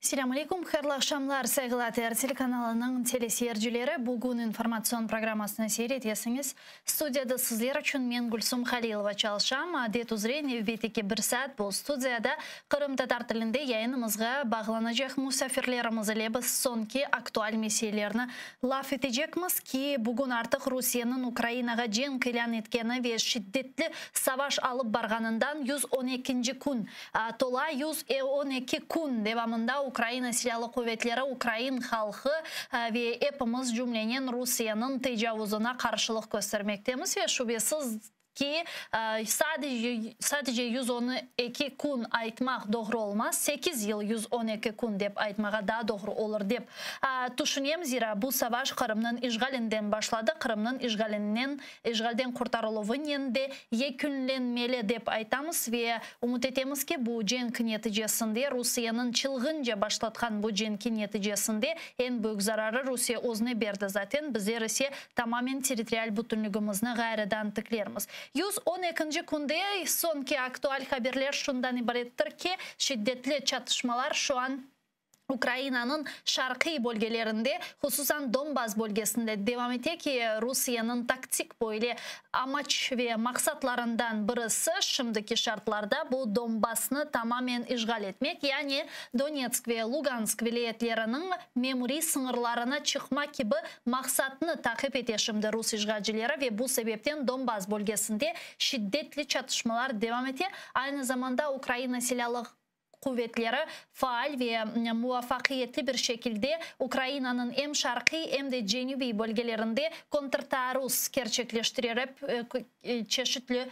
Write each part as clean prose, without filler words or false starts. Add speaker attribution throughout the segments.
Speaker 1: Selam aleyküm, hayırlı akşamlar Saygılar telekanalının telesiyercileri. Bugün informasyon programmasını seyretesiniz. Studiyada sizler için men Gülsüm Halilova çalışam. Adet üzere növbeteki bir saat bu studiyada Kırım Tatar tilinde yayınımızga bağlanacak musafirlerimiz ile biz sonki aktual meselelerini laf edecekmiz ki bugün artık Rusiyanın Ukraynaga cenk ilan etkeni ve şiddetli savaş alıp barganından 112. gün tola 112 gün devamında Ukrayna silahlı kuvvetleri, Ukrayna halkı ve hepimiz cümlenin Rusya'nın tecavüzüne karşılık göstermektemiz ve şüphesiz ki sadece 112 gün aytmak doğru olmaz. 8 yıl 112 gün dep aytmağa daha doğru olur dep düşünüyorum. Zira bu savaş Kırım'ın işgalinden başladı. Kırım'ın işgalden kurtarılığının de yekünlenmeli dep aytamız ve umut etemiz ki bu cenk neticesinde Rusya'nın çılgınca başlatkan bu cenk neticesinde en büyük zararı Rusya özüne berdi zaten. Bize Rusya tamamen territorial bütünlüğümüzü gayrıdan tıklerimiz. 112. günde sonki aktual haberler şundan ibarettir ki şiddetli çatışmalar şu an Ukrayna'nın şarkı bölgelerinde, hususan Donbas bölgesinde devam ediyor ki Rusya'nın taktik böyle amaç ve maksatlarından birisi şimdiki şartlarda bu Donbas'ını tamamen işgal etmek. Yani Donetsk ve Lugansk vilayetlerinin memuri sınırlarına çıkmak gibi maksatını takip ediyor şimdi Rus işgalcileri ve bu sebepten Donbas bölgesinde şiddetli çatışmalar devam ediyor. Aynı zamanda Ukrayna silahlı kuvvetleri faal ve muvaffakiyetli bir şekilde Ukrayna'nın hem şarkı hem de cenubi bölgelerinde kontrtaarruz gerçekleştirerek çeşitli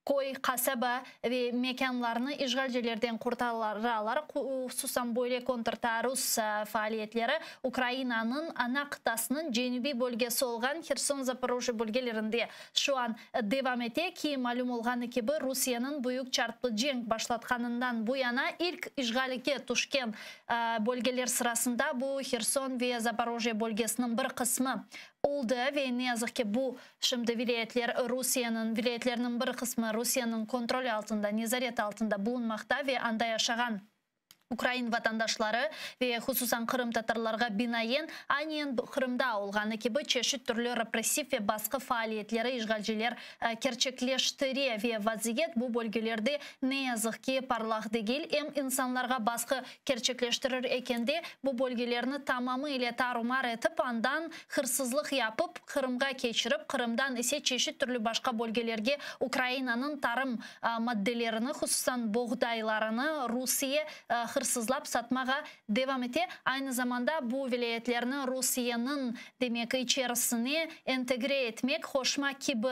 Speaker 1: koy, kasaba ve mekanlarını işgalcilerden kurtarırlar. Hususan böyle kontrtaarruz faaliyetleri Ukrayna'nın ana kıtasının cenubi bölgesi olan Kherson, Zaporojye bölgelerinde şu an devam ediyor ki malum olğan gibi Rusya'nın büyük çarpı cenk başlatkanından bu yana ilk işgalge düşken bölgeler sırasında bu Kherson ve Zaporojye bölgesinin bir kısmı oldu ve ne yazık ki bu şimdi vilayetlerinin bir kısmı Rusya'nın kontrol altında, nezaret altında bulunmakta ve anda yaşayan Ukrayna vatandaşları ve hususan Kırım Tatarlarga binaen aynen Kırım'da olğanı gibi çeşit türlü represif ve baskı faaliyetleri işgalciler gerçekleştiriyor ve vaziyet bu bölgelerde ne yazık ki parlak değil. Hem insanlarga baskı gerçekleştirir eken de bu bölgelerini tamamıyla tarumar etip andan hırsızlık yapıp Kırım'a geçirip Kırım'dan ise çeşit türlü başka bölgelerge Ukrayna'nın tarım maddelerini hususan buğdaylarını Rusya'ya hırsızlap satmağa devam etti. Aynı zamanda bu vilayetlerini Rusya'nın demek içerisine entegre etmek, hoşma gibi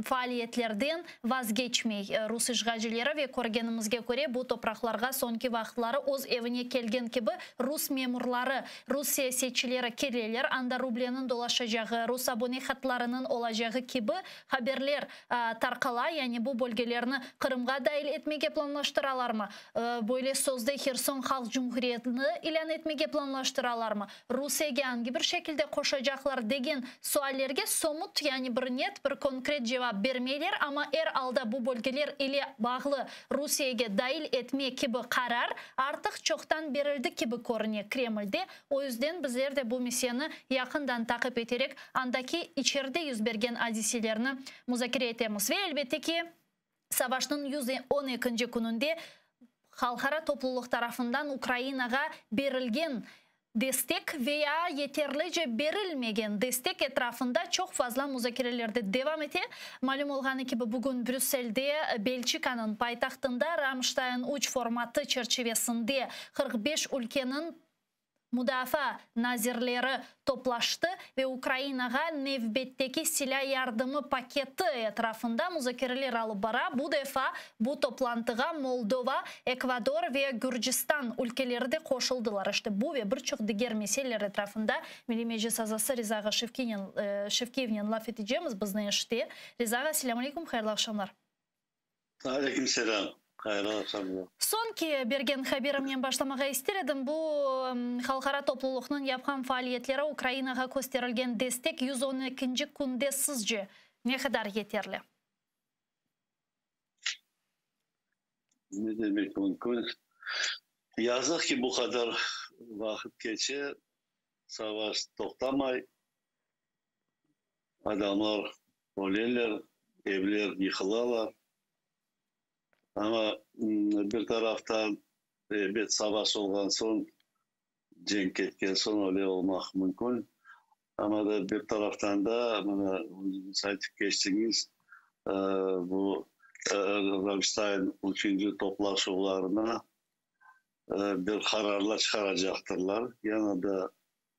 Speaker 1: faaliyetlerden vazgeçmek Rus işgalcileri ve koruganımızga göre bu topraklarga sonki vaqtları öz evine gelgen gibi Rus memurları, Rus siyasetçileri kelirler, anda rublenin dolaşacağı, Rus abone hatlarının olacağı gibi haberler tarqala, yani bu bölgelerini Kırım'a dahil etmeye planlaştıralar mı? Böyle sözde Kherson Halk Cumhuriyeti'ni ilan etmeye planlaştıralar mı? Rusya'ya hangi bir şekilde koşacaklar degen suallerge somut, yani bir net bir konkret cevap vermeyler ama alda bu bölgeler ile bağlı Rusya'ya dahil etmeye gibi karar artık çoktan verildi gibi görünüyor Kreml'de. O yüzden bizler de bu misyonu yakından takip ederek andaki içeride yüz bergen hadiselerini müzakere etemiz ve elbette ki savaşın 112. gününde halkara topluluk tarafından Ukrayna'ga verilgen destek veya yeterlice verilmegen destek etrafında çok fazla müzakerelerde devam etti. Malum olğanı gibi bugün Brüksel'de Belçika'nın paytahtında Ramstein 3 formatı çerçevesinde 45 ülkenin müdafaa nazirleri toplaştı ve Ukrayna'ga nevbetteki silah yardımı paketi etrafında müzakereler alıp bara. Bu defa bu toplantıga Moldova, Ekvador ve Gürcistan ülkeleri de koşuldular. İşte bu ve birçok diğer meseleler etrafında Milli Meclis Azası Rizaga Şevkiyev'nin laf edeceğimiz bizden işte. Rizaga, selamun aleyküm, hayırlı akşamlar.
Speaker 2: Aleyküm selam. Hayırlı akşamlar.
Speaker 1: Sonki bergen haberimden başlamağa istedim. Bu halkara topluluğunun yapkan faaliyetleri Ukrayna'ga gösterilgen destek 112. günde sizce ne kadar yeterli?
Speaker 2: Ne demek mümkün? Yazık ki bu kadar vakit geçe, savaş toktamay, adamlar ölürler, evler yıkılarlar. Ama bir taraftan bir savaş olgan son, cenk etken son öyle olmak mümkün. Ama da bir taraftan da saytıp geçtiğiniz bu Ramstein 3. toplaşmalarına bir kararla çıkaracaktırlar. Yana da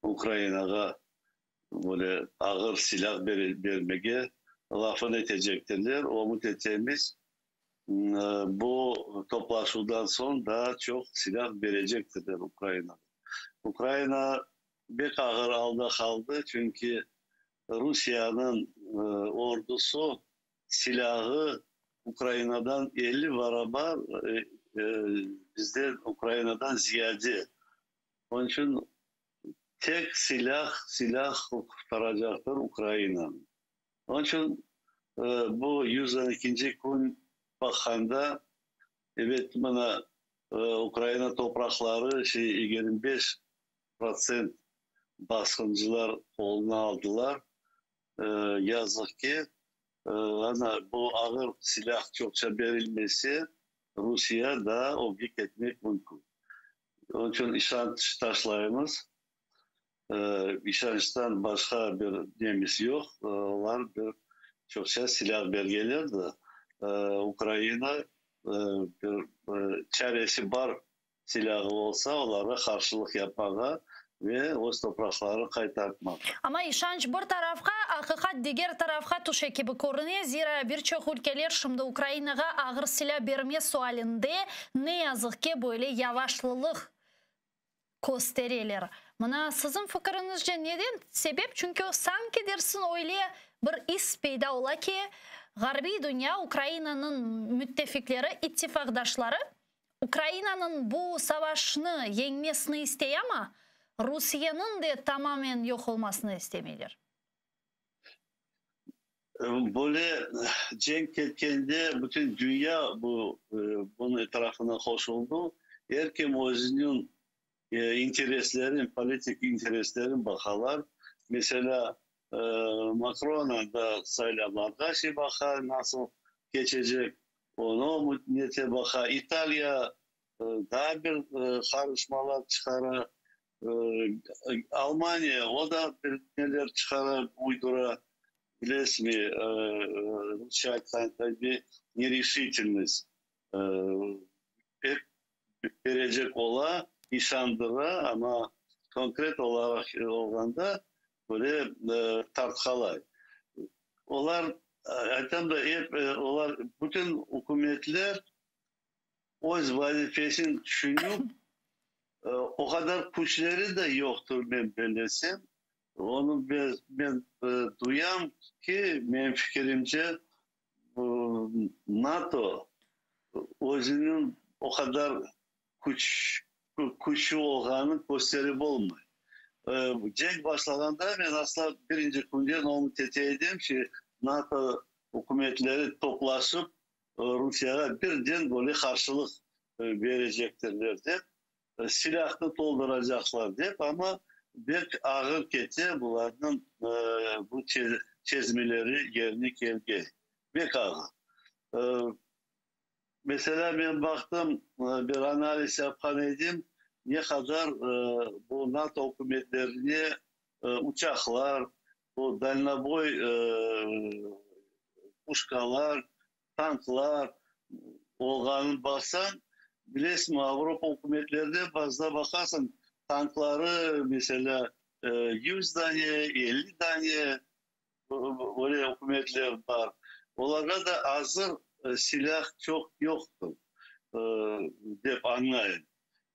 Speaker 2: Ukrayna'ya böyle ağır silah vermeye lafını edecektirler. Umut edeceğimiz bu toplaşmadan sonra daha çok silah verecektirler Ukrayna. Ukrayna bir ağır aldı kaldı çünkü Rusya'nın ordusu silahı Ukrayna'dan 50 araba bizde Ukrayna'dan ziyade. Onun için tek silah kurtaracaktır Ukrayna. Onun için bu 112. gün bakanda evet bana Ukrayna toprakları 25% baskıncılar koluna aldılar. Yazık ki bu ağır silah çokça verilmesi Rusya da objek etmek mümkün. Onun için işaret taşlarımız işaretten başka bir neyimiz yok. Onlar bir çokça silah belgeler de Ukrayna bir çaresi var silahı olsa onlara karşılık yapmağa ve o toprakları kaytartmak.
Speaker 1: Ama işanç bir tarafka, hakikat diğer tarafka tuşe gibi korunuyor. Zira birçok ülkeler şimdi Ukrayna'ya ağır silah verme sualinde ne yazık ki böyle yavaşlılık gösteriyorlar. Buna sizin fikrinizce neden sebep? Çünkü sanki dersin öyle bir his peyda ola ki Garbi dünya Ukrayna'nın müttefikleri, ittifakdaşları Ukrayna'nın bu savaşını yenmesini istiyor ama Rusya'nın da tamamen yok olmasını istemiyorlar.
Speaker 2: Böyle cenk etkende bütün dünya bunun etrafına koşuldu. Her kim özünün intereslerin, politik intereslerin bakarlar. Mesela Macron'a da sayılamlarda bakar nasıl geçecek. Onu niyete bakar. İtalya daha bir karışmalar çıkarır. Almanya o da bir neler çıkarır, uydurar. Bilesiniz mi? Rusya bir neрешительность pek verecek ola işandıra ama konkret olarak olganda böyle tartkalay. Onlar hatta da hep onlar bütün hükümetler öz vazifesini düşünüp o kadar güçleri de yoktur ben belirtsem. Onu ben duyam ki benim fikrimce NATO özünün o kadar güçlü olganı gösterip olmuyor. Cenk başlaganda ben aslında birinci günden onu teteydim ki NATO hükümetleri toplaşıp Rusya'ya birden böyle karşılık verecektirler de silahlı dolduracaklar deyip ama bir ağır kete bunların bu çizmeleri yerine geldi. Bir ağır. Mesela ben baktım bir analiz yapanıydım ne kadar bu NATO hükümetlerine uçaklar, bu dalnaboy puşkalar, tanklar olganı baksan bilirsin Avrupa hükümetlerinde fazla bakarsan tankları mesela 100 tane, 50 tane böyle hükümetler var. Onlara da hazır silah çok yoktur deyip anlayın.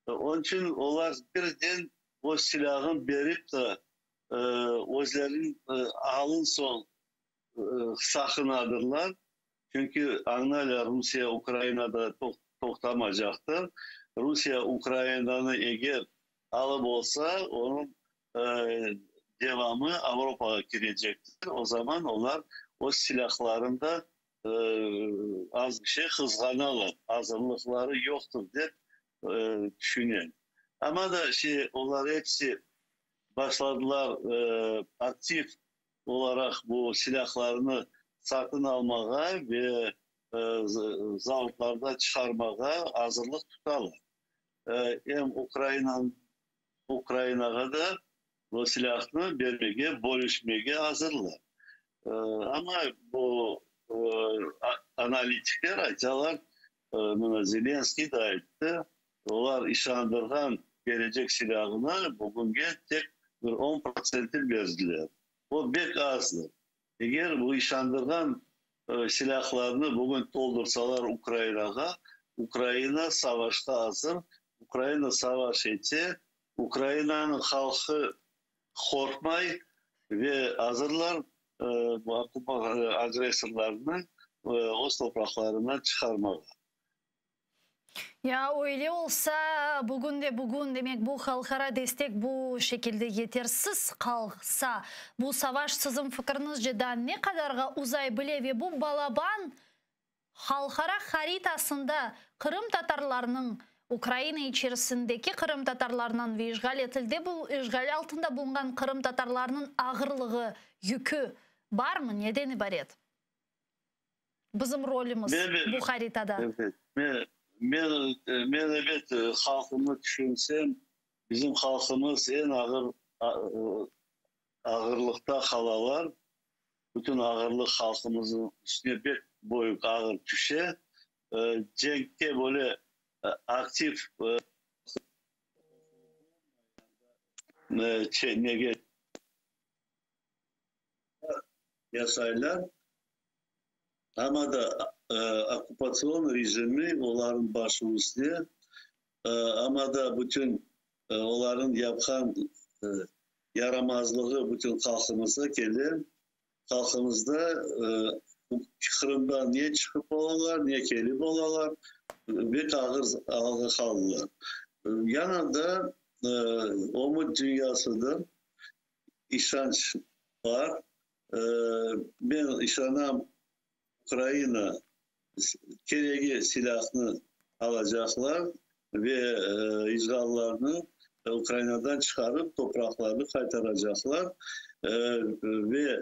Speaker 2: Onun için onlar birden o silahın verip de özlerin alın son sakınadırlar. Çünkü anlayla Rusya Ukrayna'da toktamayacaktır. Rusya Ukrayna'nı eğer alıp olsa onun devamı Avrupa'ya girecektir. O zaman onlar o silahlarında az bir şey hızlanırlar. Hazırlıkları yoktur diye düşünüyorum. Ama da onlar hepsi başladılar aktif olarak bu silahlarını satın almaya ve zavutlarda çıkarmaya hazırlık tutarlar. Hem Ukrayna'ya da bu silahını vermeye, bölüşmeye hazırlar. Ama bu analitikler aytalar, Zelenski de aytdı, onlar işandırgan gelecek silahına bugün tek bir 10% verdiler. O bek azdır. Eğer bu işandırgan silahlarını bugün doldursalar Ukrayna'ya, Ukrayna savaşta hazır. Ukrayna savaş etse, Ukrayna'nın halkı korkmay ve hazırlar bu agresorlarını o topraklarından çıkarmaya.
Speaker 1: Ya öyle olsa bugün demek bu halkara destek bu şekilde yetersiz kalsa bu savaş sizin fikrinizce ne kadarga uzay bile ve bu balaban halkara haritasında Kırım Tatarlarının Ukrayna içerisindeki Kırım Tatarlarının ve işgal etildi. Bu işgal altında bulunan Kırım Tatarlarının ağırlığı, yükü var mı? Neden ibaret? Bizim rolümüz bu haritada.
Speaker 2: Evet. Ben evet halkımı düşünsem, bizim halkımız en ağırlıkta kalalar. Bütün ağırlık halkımızın üstüne bir boyuk ağır düşe. Cenk'te böyle aktif yasaylar ama da okupasyon rejimi onların başı üstüne ama da bütün onların yapan yaramazlığı bütün halkımıza gelir. Halkımızda Kırım'dan niye çıkıp olalar, niye gelip olalar ve ağır kaldılar. Yanında umut dünyasıdır. İşanç var. Ben işanam Ukrayna keregi silahını alacaklar ve işgallarını Ukrayna'dan çıkarıp topraklarını kaytaracaklar ve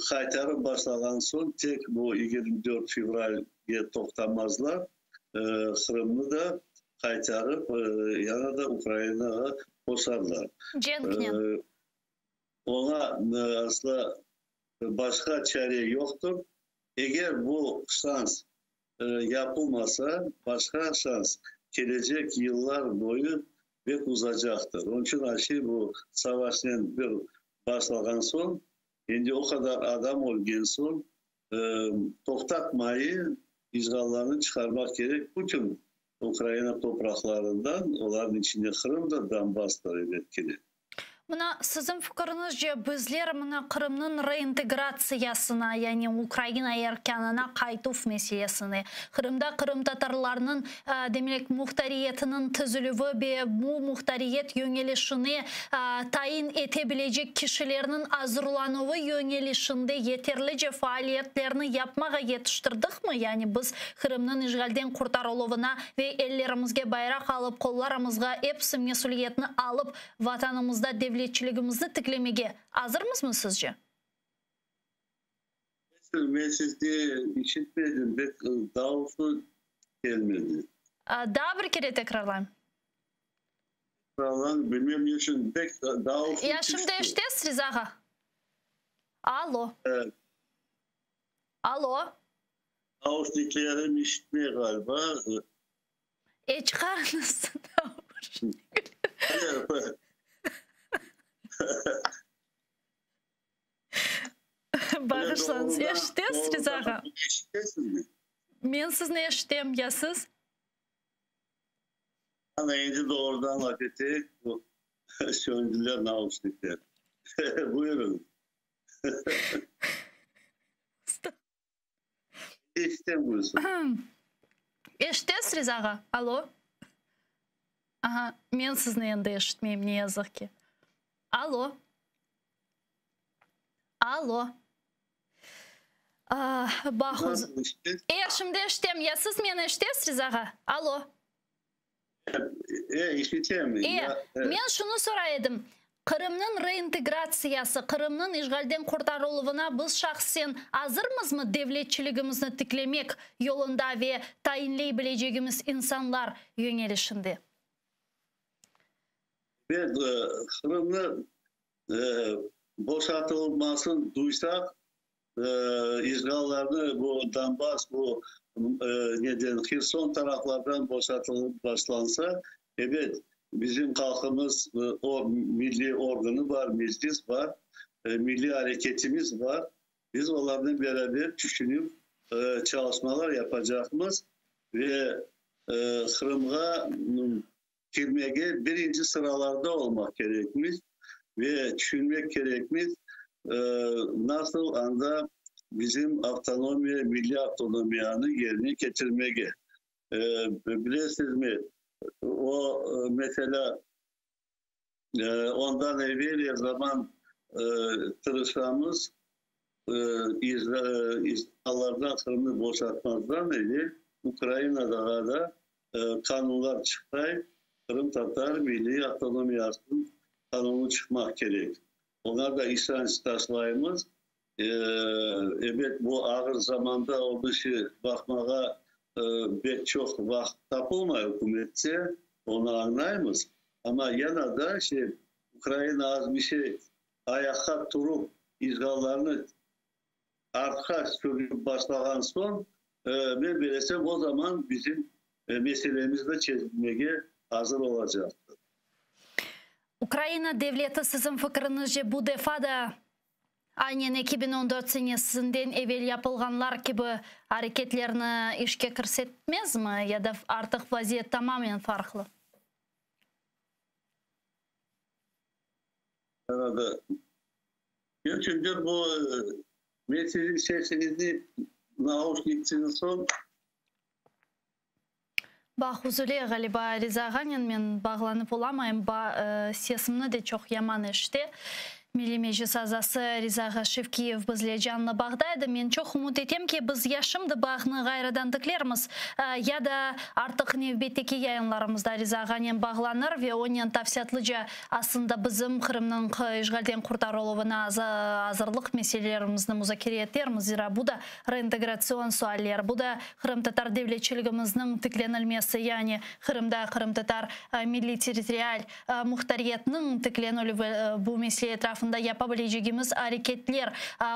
Speaker 2: kaytarıp başladan son tek bu 24 Fevral'ye toktamazlar. Kırım'ı da kaytarıp yana da Ukrayna'ya koşarlar. Ona aslında başka çare yoktur. Eğer bu şans yapılmasa başka şans gelecek yıllar boyu pek uzacaktır. Onun için bu savaşın bir başlagan son şimdi o kadar adam olgen son toktatmayı işgallarını çıkarmak gerek. Bütün Ukrayna topraklarından onların içinde Kırım'da Donbass'ları etkili.
Speaker 1: Mına sizin fikrinizce bizler mına Kırım'ın reintegrasyasına yani Ukrayna erkanına kaytuf meselesini Kırım'da Kırım Tatarlarının demek muhtariyetinin tüzülüvü ve bu muhtariyet yönelişini tayin edebilecek kişilerinin hazırlanıvı yönelişinde yeterlice faaliyetlerini yapmaya yetiştirdik mi? Yani biz Kırım'ın işgalden kurtarılığına ve ellerimizge bayrak alıp kollarımızga hepsi mesuliyetini alıp vatanımızda devletçiliğimizi tiklemeye hazırmız mı sizce?
Speaker 2: Ben sizi işitmedim. Daha uzun gelmedi.
Speaker 1: Daha bir kere tekrarlayayım.
Speaker 2: Bilmiyorum yaşın. Daha uzun
Speaker 1: ya şimdi işte Rizağa. Alo.
Speaker 2: Evet.
Speaker 1: Alo.
Speaker 2: Ağustos'liklerim işitmiyor galiba.
Speaker 1: Çıkarınız. Bağışlanız. Eşitez Rizağa. Men sizni eşitем, ya siz?
Speaker 2: Ana indi doğrudan haketi söndüler nauslikler. Buyurun. İşte buyursun.
Speaker 1: Eşitez Rizağa. Alo. Aha, men sizni endi eşitmeyim, ne yazık ki. Alo. Alo. Bahuz. Şimdi eşitем, ya siz meni eşitesiz Rizağa. Alo.
Speaker 2: işiteyim.
Speaker 1: Men şunu soraydım. Kırım'nın reintegratsiyası, Kırım'nın işgalden kurtarılığına biz şahsen hazırmız mı devletçiligimizni tiklemek yolunda ve tayinleyebileceğimiz insanlar yönelişinde?
Speaker 2: Evet, Kırım'ın boşaltılmasını duysak, işgallerini bu Donbas, bu Kherson taraflardan boşaltılıp başlansa, evet, bizim halkımız o milli organı var, meclis var, milli hareketimiz var. Biz onlarla beraber düşünüp çalışmalar yapacağımız ve Kırım'a girmeye birinci sıralarda olmak gerekmiş ve düşünmek gerekmiş. Nasıl anda bizim otonomiye, milli otonomiyanı yerine getirmeye. Bilirsiniz mi? O mesela ondan evvel zaman tırışamız İsrail'lerden Kırım'ı boşaltmazdan önce Ukrayna'da da kanunlar çıktı. Kırım Tatar Milli Otonomiyasının kanunu çıkmak gerek. Onlar da İsrail taşlayımız. Evet, bu ağır zamanda o işi bakmaya pek çok vakit tapılmıyor hükümetse, onu anlayımız. Ama yana da Ukrayna az bir şey ayakta durup işgallerini arka sürüp başlayan son ve böylece o zaman bizim meselemizde çözülmeye hazır olacaktır.
Speaker 1: Ukrayna devleti sizin fikrinizce bu defa da aynen 2014 senesinden evvel yapılganlar gibi hareketlerini işe kirsetmez mi? Ya da artık vaziyet tamamen farklı?
Speaker 2: Evet. Çünkü bu mesele sesinizi nahoşliksiniz son.
Speaker 1: Huzuli galiba Riza Ghanyan men bağlanıp olamayım. Sesimni de çok yaman işte. Milli Meclis azası Riza Gashevkiyev bizle canlı bağdaydı. Men çok umut etem ki biz yaşımdı bağını gayradan tıklerimiz. Ya da artık növbeteki yayınlarımızda Riza Ghanyan bağlanır ve onun tavsiyatlıca aslında bizim Kırım'ın işgalden kurtarılığına hazırlık meselelerimizini müzakere etlerimiz. Zira bu da reintegrasyon sualler. Bu da Kırım Tatar devletçiligimizin tıklenilmesi, yani Kırım'da Kırım Tatar milli territorial muhtariyetinin tıklenilü bu mesele etrafında yapabileceğimiz hareketler,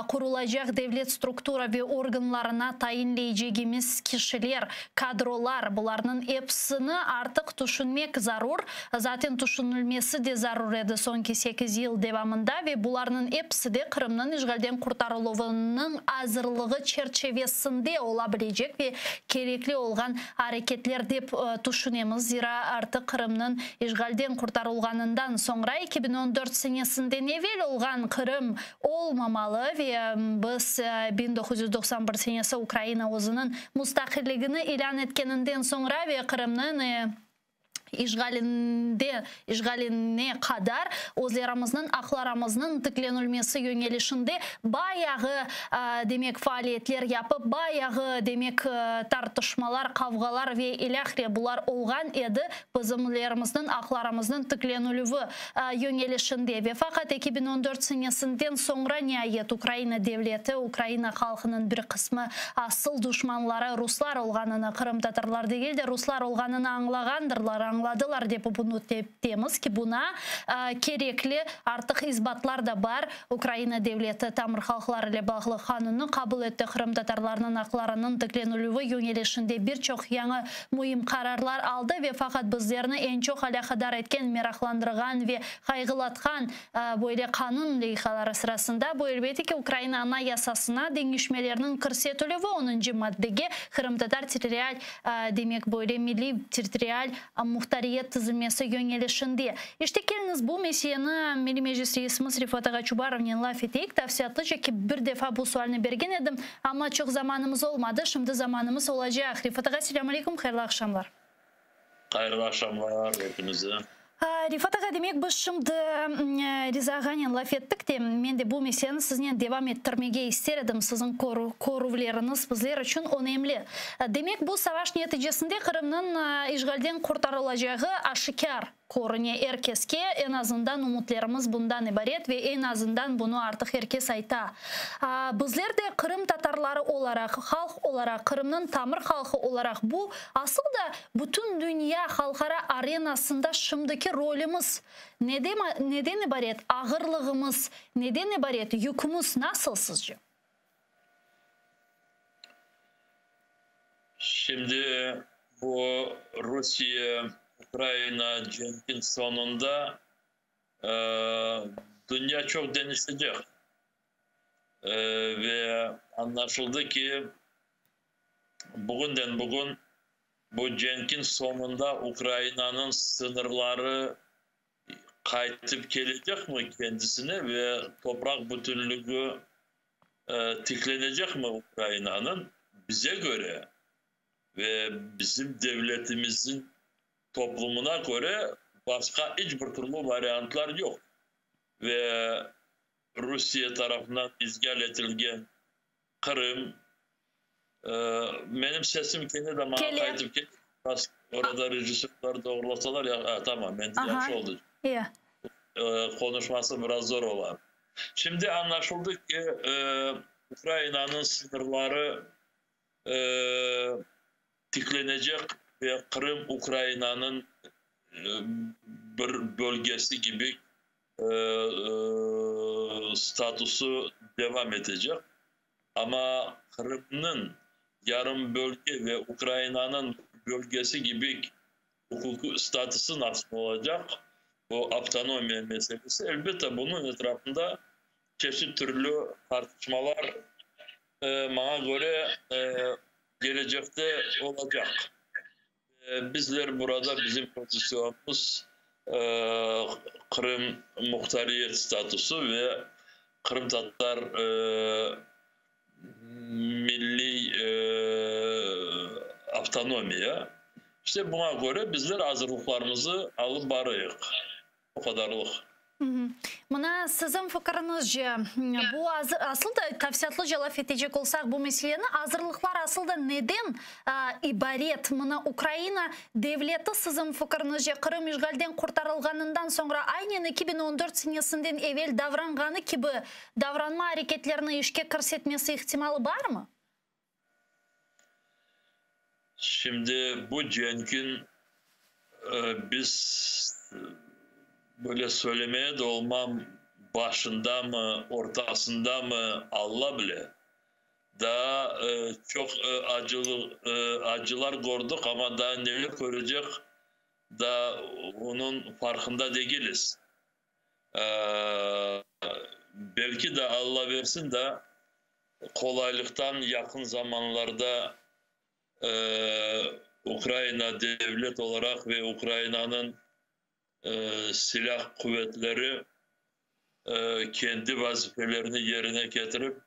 Speaker 1: kurulacak devlet struktura ve organlarına tayinleyeceğimiz kişiler, kadrolar, bunların hepsini artık düşünmek zarur. Zaten düşünülmesi de zarur edi sonki 8 yıl devamında ve bunların hepsi de Kırım'ın işgalden kurtarılığının hazırlığı çerçevesinde olabilecek ve gerekli olan hareketler deyip düşünemiz. Zira artık Kırım'ın işgalden kurtarılganından sonra 2014 senesinden evvel olgan Kırım olmamalı ve biz 1991 senesi Ukrayna özünün müstakilligini ilan etkeninden sonra ve Kırım'ın işgaline kadar özlerimizin, aklarımızın tıklenilmesi yönelişinde bayağı demek faaliyetler yapıp bayağı demek tartışmalar, kavgalar ve ilahire bunlar olgan edi bizimlerimizin, aklarımızın tıklenilüvü yönelişinde ve fakat 2014 senesinden sonra nihayet Ukrayna devleti, Ukrayna halkının bir kısmı asıl düşmanları Ruslar olganını, Kırım Tatarlar değil de Ruslar olganını anlagandırlar, anladılar deyip bunu temiz ki buna gerekli artık izbatlar da var. Ukrayna devleti tamir halklar ile bağlı kanunu kabul etti. Kırım Tatarlarının haklarının tıklenilüvü yönelişinde birçok yanı mühim kararlar aldı ve fakat bizlerini en çok alakadar etken, meraklandırgan ve kaygılatkan böyle kanun leyhaları sırasında bu elbette ki Ukrayna anayasasına değişmelerinin kırsetülüvü 10. maddege Kırım Tatar territorial demek böyle milli territorial muhtariyet tizilmesi yönelişinde. İşte geliniz bu meselenin Milli Meclis Reisimiz Rifat Agaçubarov'un laf ettik. Tavsiyatlıca ki bir defa bu sualini bergen edim ama çok zamanımız olmadı. Şimdi zamanımız olacak. Rifat Aga, selamun aleyküm, hayırlı akşamlar.
Speaker 3: Hayırlı akşamlar hepinize.
Speaker 1: Rifat Aga, demek biz şimdi Риза Ганин лaf ettik de, men de bu meseleni sizden devam ettirmege isterim. Sizin koruvleriniz bizler için önemli. Demek bu savaş neticesinde Kırım'ın işgalden kurtarılacağı aşikar korunuyor herkeske. En azından umutlarımız bundan ibaret ve en azından bunu artık herkes ayta. Bizler de Kırım Tatarları olarak, halk olarak, Kırım'ın tamır halkı olarak bu aslında bütün dünya halkara arenasında şimdiki rolümüz neden ibaret? Ağırlığımız neden ibaret? Yükümüz nasıl sizce?
Speaker 3: Şimdi bu Rusya-Ukrayna cenkin sonunda dünya çok değişecek. Ve anlaşıldı ki bugünden bugün bu cenkin sonunda Ukrayna'nın sınırları kayıtıp gelecek mi kendisine ve toprak bütünlüğü tiklenecek mi Ukrayna'nın? Bize göre ve bizim devletimizin toplumuna göre başka hiçbir türlü varyantlar yok. Ve Rusya tarafından işgal edilen Kırım, benim sesim kendi de bana kayıtıp geliyor. Orada rejisörler doğrulasalar ya tamam ben de yapmış oldum.
Speaker 1: Yeah.
Speaker 3: Konuşması biraz zor olan. Şimdi anlaşıldı ki Ukrayna'nın sınırları tiklenecek ve Kırım Ukrayna'nın bir bölgesi gibi statüsü devam edecek. Ama Kırım'ın yarım bölge ve Ukrayna'nın bölgesi gibi hukuki statüsü nasıl olacak? Bu otonomi meselesi. Elbette bunun etrafında çeşitli türlü tartışmalar bana göre gelecekte olacak. Bizler burada bizim pozisyonumuz Kırım muhtariyet statüsü ve Kırım Tatar milli otonomiya. İşte buna göre bizler hazırlıklarımızı alıp barıyık. O kadarlık.
Speaker 1: Mına sizin fikrinizce bu aslında tafsiyatlıca laf edecek olsak bu meseleni hazırlıklar aslında neden ibaret? Mına Ukrayna devleti sizin fikrinizce Kırım işgalden kurtarılganından sonra aynen 2014 senesinden evvel davranganı gibi davranma hareketlerini işe kirsetmesi ihtimali var mı?
Speaker 3: Şimdi bu cenkin biz böyle söylemeye de olmam başında mı, ortasında mı Allah bile. Daha çok acılar gördük ama daha neler görecek daha onun farkında değiliz. Belki de Allah versin de kolaylıktan yakın zamanlarda Ukrayna devlet olarak ve Ukrayna'nın silah kuvvetleri kendi vazifelerini yerine getirip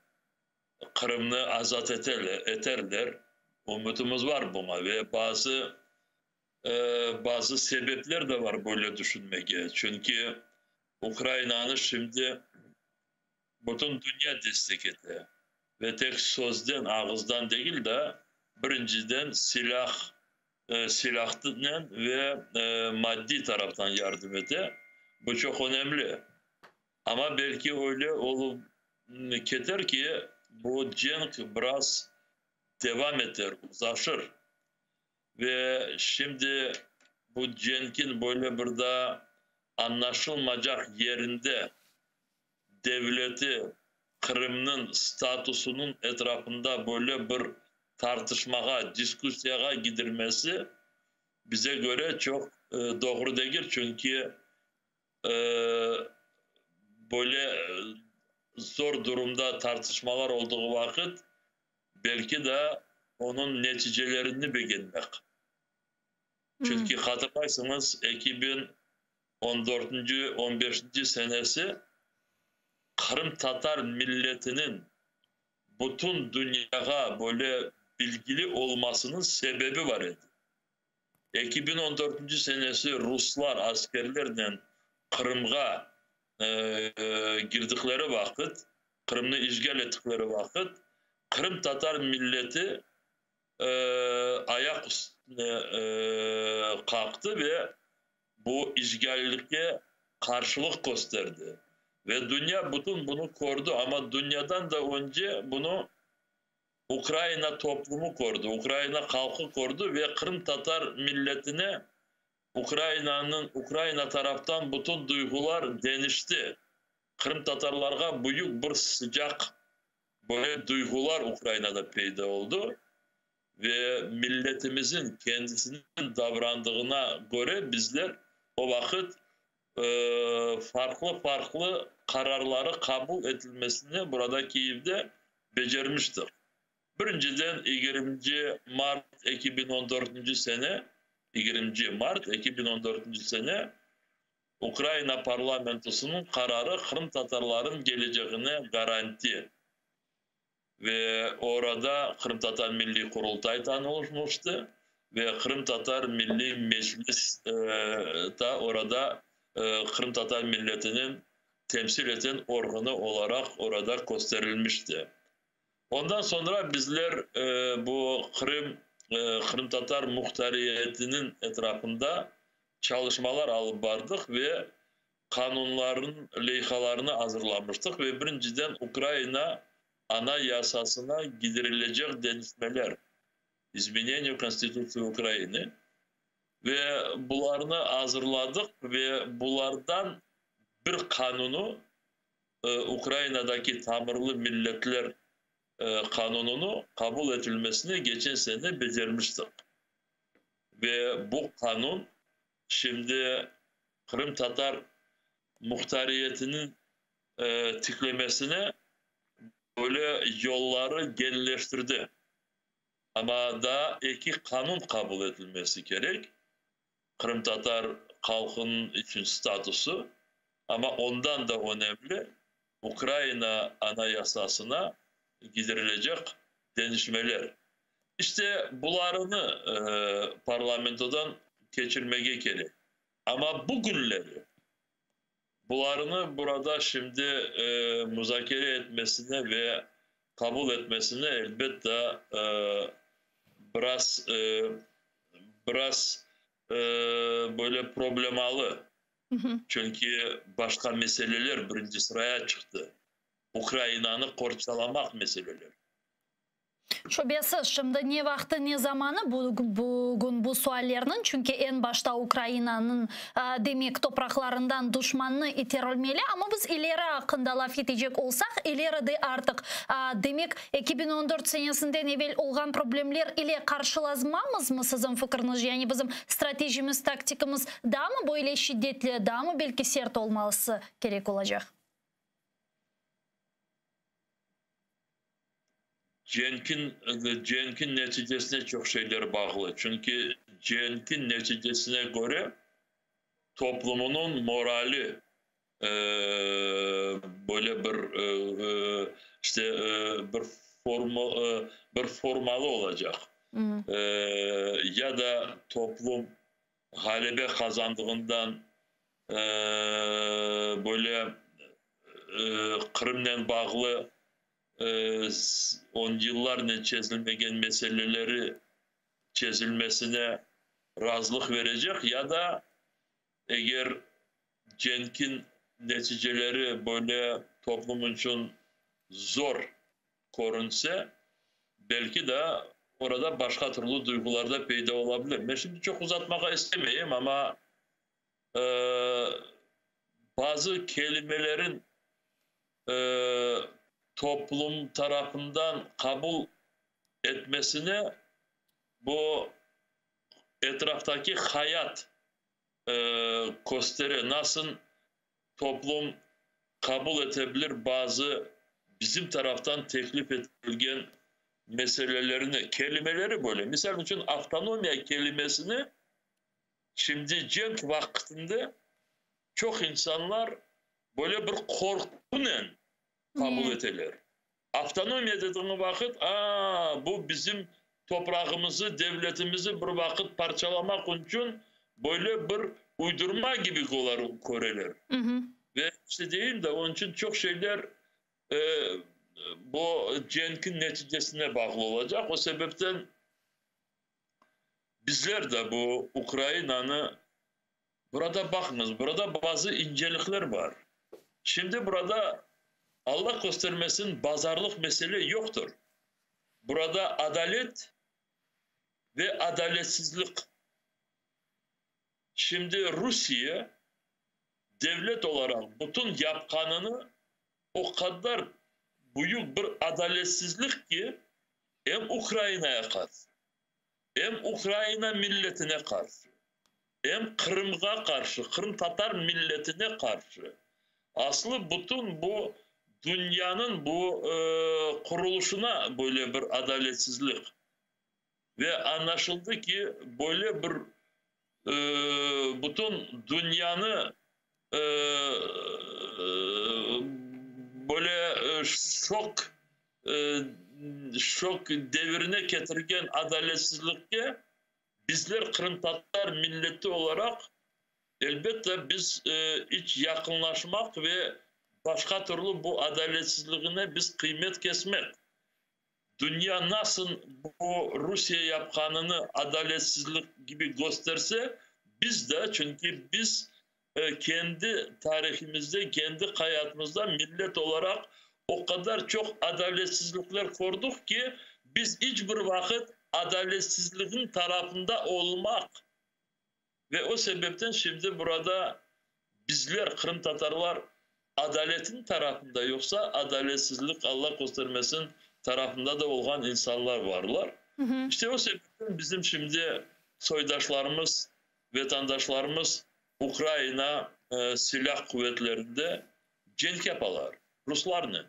Speaker 3: Kırım'ı azat ederler. Umutumuz var buna ve bazı sebepler de var böyle düşünmeye. Çünkü Ukrayna'nın şimdi bütün dünya destek ediyor. Ve tek sözden, ağızdan değil de birinciden silahtan ve maddi taraftan yardım ede. Bu çok önemli. Ama belki öyle olup keter ki bu cenk biraz devam eder, uzlaşır. Ve şimdi bu cenkin böyle burada anlaşılmayacak yerinde devleti Kırım'ın statüsünün etrafında böyle bir tartışmaya, diskusyaya gidilmesi bize göre çok doğru değil. Çünkü böyle zor durumda tartışmalar olduğu vakit belki de onun neticelerini beğenmek. Çünkü hatırlarsanız 2014-15. senesi Kırım Tatar milletinin bütün dünyaya böyle bilgili olmasının sebebi var idi. 2014. senesi Ruslar askerlerden Kırım'a girdikleri vakit, Kırım'ı işgal ettikleri vakit, Kırım Tatar milleti ayak üstüne kalktı ve bu işgalliğe karşılık gösterdi. Ve dünya bütün bunu kordu ama dünyadan da önce bunu Ukrayna toplumu kordu, Ukrayna halkı kordu ve Kırım Tatar milletine Ukrayna taraftan bütün duygular değişti. Kırım Tatarlarga büyük bir sıcak böyle duygular Ukrayna'da peyda oldu. Ve milletimizin kendisinin davrandığına göre bizler o vakit farklı kararları kabul edilmesini burada Kiev'de becermiştik. Birinciden 20 Mart 2014 sene 20 Mart 2014 sene Ukrayna parlamentosunun kararı Kırım Tatarların geleceğine garanti. Ve orada Kırım Tatar Milli Kurultay tanınmıştı ve Kırım Tatar Milli Meclis da orada Kırım Tatar milletinin temsil eden organı olarak orada gösterilmişti. Ondan sonra bizler bu Kırım Tatar muhtariyetinin etrafında çalışmalar alıp vardık ve kanunların leyhalarını hazırlamıştık ve birinciden Ukrayna anayasasına giderilecek denetmeler, izmenение Konstitusiya Ukrayna ve bunlarını hazırladık ve bunlardan bir kanunu Ukrayna'daki tamirli milletler kanununu kabul edilmesini geçen sene becermiştik. Ve bu kanun şimdi Kırım Tatar muhtariyetinin tiklemesine böyle yolları genişleştirdi. Ama daha iki kanun kabul edilmesi gerek. Kırım Tatar halkının için statüsü ama ondan da önemli Ukrayna anayasasına giderilecek denişmeler. İşte bunlarını parlamentodan geçirmeye gerek. Ama bugünleri bunlarını burada şimdi müzakere etmesine ve kabul etmesine elbette biraz böyle problemalı. Çünkü başka meseleler birinci sıraya çıktı. Ukrayna'nı korçalamak meseleler.
Speaker 1: Şöbesiz, şimdi ne vakti ne zamanı bugün bu suallerinin, çünkü en başta Ukrayna'nın demek topraklarından düşmanını itirilmeli ama biz ileri hakkında laf edecek olsak, ileri de artık demek 2014 senesinden evvel olgan problemler ile karşılaşmamız mı sizin fikriniz? Yani bizim stratejimiz, taktikimiz daha mı böyle şiddetli, daha mı belki sert olması gerek olacak?
Speaker 3: Cenk'in neticesine çok şeyler bağlı. Çünkü Cenk'in neticesine göre toplumunun morali böyle bir formalı olacak. Ya da toplum galebe kazandığından böyle Kırım'la bağlı 10 yıllarla çözülmeyen meseleleri çözülmesine razılık verecek ya da eğer Cenk'in neticeleri böyle toplum için zor korunsa belki de orada başka türlü duygularda peyda olabilir. Ben şimdi çok uzatmak istemeyeyim ama bazı kelimelerin toplum tarafından kabul etmesine bu etraftaki hayat gösterir. Nasıl toplum kabul edebilir bazı bizim taraftan teklif edilen meselelerini, kelimeleri böyle. Misal için avtonomiya kelimesini şimdi Cenk vaktinde çok insanlar böyle bir korkuyla kabul ederler. Avtonomiya dediğin vakit bu bizim toprağımızı, devletimizi bir vakit parçalamak için böyle bir uydurma gibi görürler. Ve işte diyeyim de onun için çok şeyler bu cenkin neticesine bağlı olacak. O sebepten bizler de bu Ukrayna'nı burada bakınız. Burada bazı incelikler var. Şimdi burada Allah göstermesin pazarlık mesele yoktur. Burada adalet ve adaletsizlik. Şimdi Rusya devlet olarak bütün yapkanını o kadar büyük bir adaletsizlik ki hem Ukrayna'ya karşı, hem Ukrayna milletine karşı, hem Kırım'a karşı, Kırım Tatar milletine karşı. Aslı bütün bu dünyanın bu kuruluşuna böyle bir adaletsizlik. Ve anlaşıldı ki böyle bir bütün dünyanı böyle şok devrine getirgen adaletsizlikle bizler Kırım Tatar milleti olarak elbette biz hiç yakınlaşmak ve başka türlü bu adaletsizliğine biz kıymet kesmek. Dünya nasıl bu Rusya yapkanını adaletsizlik gibi gösterse biz de, çünkü biz kendi tarihimizde, kendi hayatımızda millet olarak o kadar çok adaletsizlikler gördük ki biz hiçbir vakit adaletsizliğin tarafında olmak ve o sebepten şimdi burada bizler Kırım Tatarlar adaletin tarafında, yoksa adaletsizlik Allah göstermesin tarafında da olan insanlar varlar. İşte o sebepten bizim şimdi soydaşlarımız, vatandaşlarımız Ukrayna silah kuvvetlerinde cenk yaparlar. Ruslarla.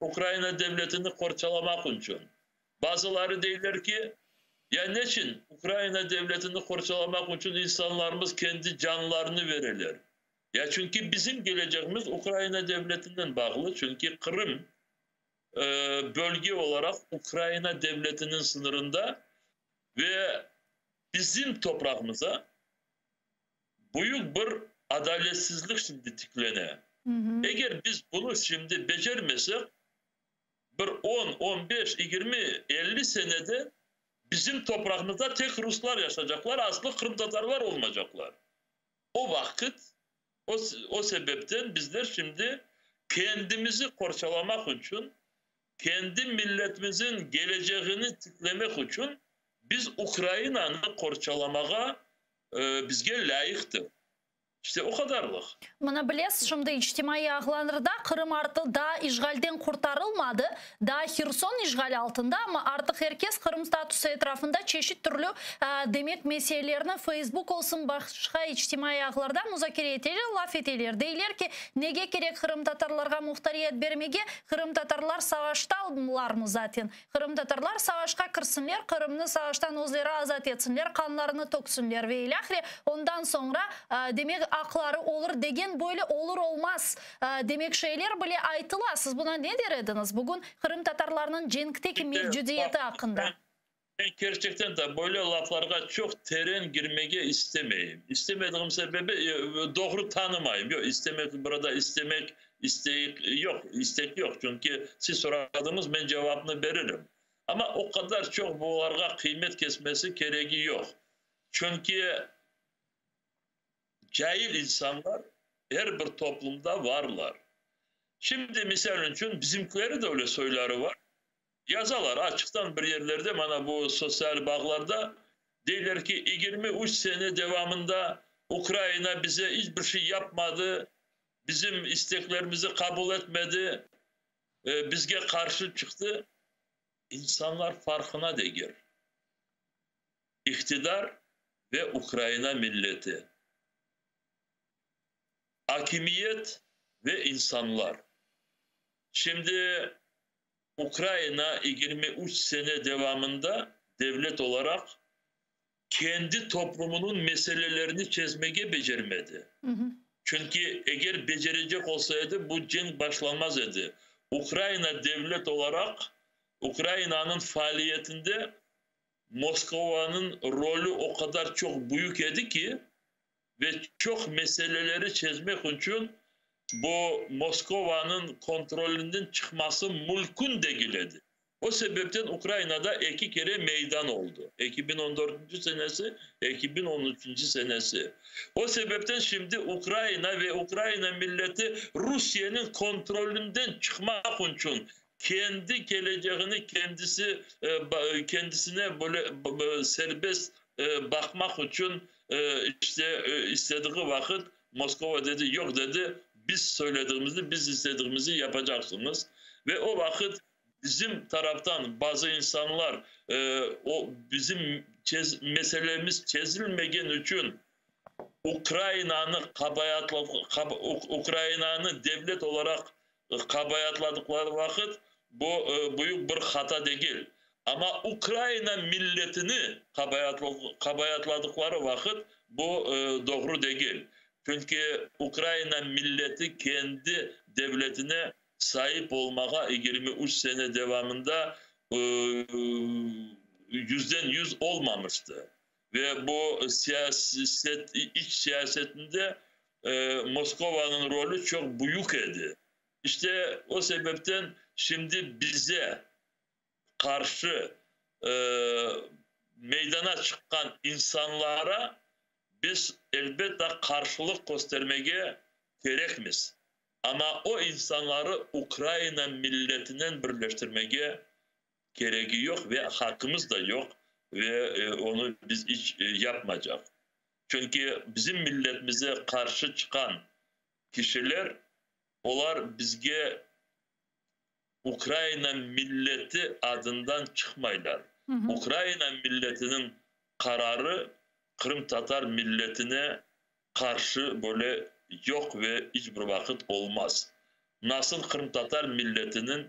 Speaker 3: Ukrayna devletini korçalamak için. Bazıları deyirler ki ya ne için Ukrayna devletini korçalamak için insanlarımız kendi canlarını verirler. Ya çünkü bizim geleceğimiz Ukrayna devletinden bağlı. Çünkü Kırım bölge olarak Ukrayna devletinin sınırında ve bizim toprağımıza büyük bir adaletsizlik şimdi tiklene. Eğer biz bunu şimdi becermesek bir 10, 15, 20, 50 senede bizim toprağımızda tek Ruslar yaşayacaklar, aslı Kırım Tatarlar olmayacaklar. O vakit o sebepten bizler şimdi kendimizi korçalamak için, kendi milletimizin geleceğini tiklemek için biz Ukrayna'nı korçalamaya bizge layıktır. İşte o kadarlık.
Speaker 1: Mına bilesiz, şimdi içtimai ağlarında Kırım artık daha işgalden kurtarılmadı. Daha Kherson işgal altında ama artık herkes Kırım statusu etrafında çeşit türlü demek meselelerini Facebook olsun başka içtimai ağlarda müzakere eteler, laf eteler. Deyler ki nege gerek Kırım Tatarlarga muhtariyet vermege, Kırım Tatarlar savaştalar mı zaten? Kırım Tatarlar savaşka kırsınlar, Kırım'ını savaştan özleri azat etsinler, kanlarını toksunlar ve ilahire. Ondan sonra demek akları olur degen böyle olur olmaz demek şeyler bile aytıla. Siz buna ne derdiniz? Bugün Kırım Tatarlarının cenkteki mevcudiyeti hakkında.
Speaker 3: Ben gerçekten de böyle laflarga çok terin girmeye istemeyim. İstemediğim sebebi doğru tanımayım. Yok, burada istek yok. Çünkü siz soradınız, ben cevabını veririm. Ama o kadar çok bunlara kıymet kesmesi gereği yok. Çünkü cahil insanlar her bir toplumda varlar. Şimdi misal için bizimkileri de öyle söyleri var. Yazalar açıktan bir yerlerde, bana bu sosyal bağlarda deyirler ki 23 sene devamında Ukrayna bize hiçbir şey yapmadı, bizim isteklerimizi kabul etmedi, bizge karşı çıktı. İnsanlar farkına değil. İktidar ve Ukrayna milleti, hakimiyet ve insanlar. Şimdi Ukrayna 23 sene devamında devlet olarak kendi toplumunun meselelerini çözmeye becermedi. Çünkü eğer becerecek olsaydı bu cenk başlamaz idi. Ukrayna devlet olarak Ukrayna'nın faaliyetinde Moskova'nın rolü o kadar çok büyük idi ki ve çok meseleleri çözmek için bu Moskova'nın kontrolünden çıkması mümkün değildi. O sebepten Ukrayna'da iki kere meydan oldu. 2014 senesi, 2013 senesi. O sebepten şimdi Ukrayna ve Ukrayna milleti Rusya'nın kontrolünden çıkmak için kendi geleceğini kendisine böyle serbest bakmak için işte istediği vakit Moskova dedi, yok dedi, biz söylediğimizi, biz istediğimizi yapacaksınız. Ve o vakit bizim taraftan bazı insanlar o bizim meselemiz çözülmegen için Ukrayna'nı devlet olarak kabayatladıkları vakit bu büyük bir hata değil. Ama Ukrayna milletini kabayatladıkları vakit bu doğru değil. Çünkü Ukrayna milleti kendi devletine sahip olmaya 23 sene devamında %100 olmamıştı. Ve bu iç siyasetinde Moskova'nın rolü çok büyük idi. İşte o sebepten şimdi bize karşı meydana çıkan insanlara biz elbette karşılık göstermeye gerekmiz. Ama o insanları Ukrayna milletinin birleştirmeye gereği yok ve hakkımız da yok ve onu biz hiç yapmayacak. Çünkü bizim milletimize karşı çıkan kişiler, onlar bizge Ukrayna milleti adından çıkmaylar. Ukrayna milletinin kararı Kırım Tatar milletine karşı böyle yok ve hiçbir vakit olmaz. Nasıl Kırım Tatar milletinin